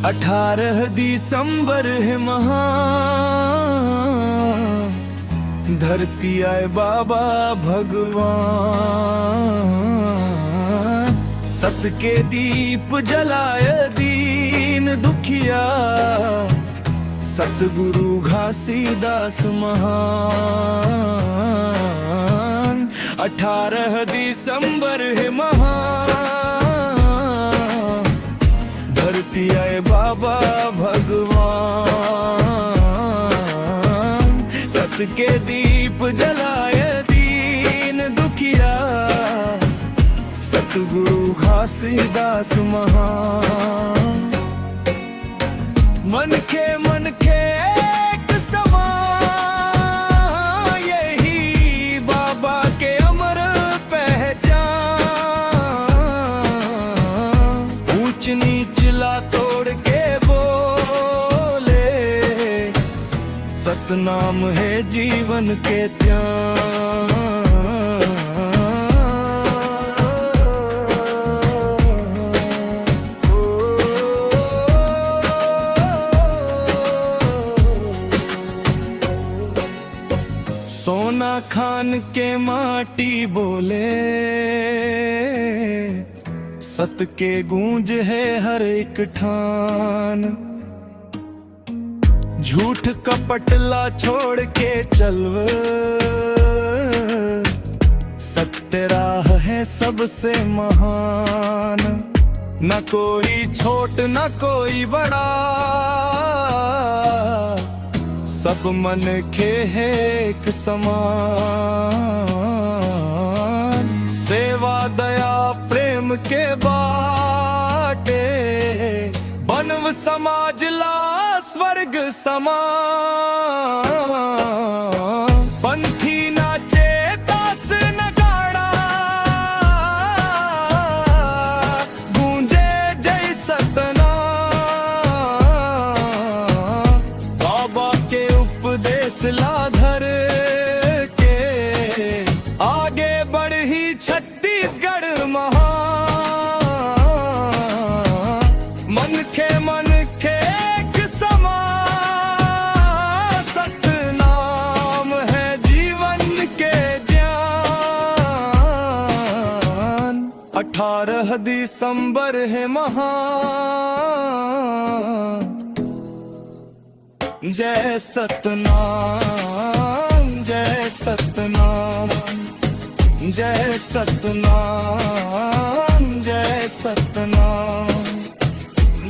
18 दिसंबर है महान, धरती आए बाबा भगवान। सत के दीप जलाए दीन दुखिया, सतगुरु घासीदास महान। 18 दिसंबर है महान, धरती आए बाबा भगवान। सत के दीप जलाए दीन दुखिया, सतगुरु घासीदास महान। मन के एक समान, यही बाबा के अमर पहचान। ऊंच नीच ला तोड़ के बोले, सतनाम है जीवन के त्याग। सोना खान के माटी बोले, सत के गूंज है हर एक ठान। झूठ कपटला छोड़ के चलव, सत्य राह है सबसे महान। न कोई छोट न कोई बड़ा, सब मन के है एक समान। सेवा दया प्रेम के बाटे, बनव समाज ला स्वर्ग समान। पंथी नाचे दास नगाड़ा, गूंजे जय सतनाम। बाबा के उपदेश लाधर के, आगे बढ़ी छत्तीसगढ़ महान। मन के एक समान, सतनाम है जीवन के ज्ञान। 18 दिसंबर है महान, जय सतनाम जय सतनाम, जय सतनाम जय सतनाम,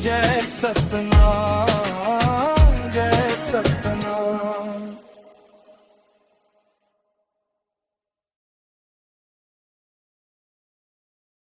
जय सतनाम।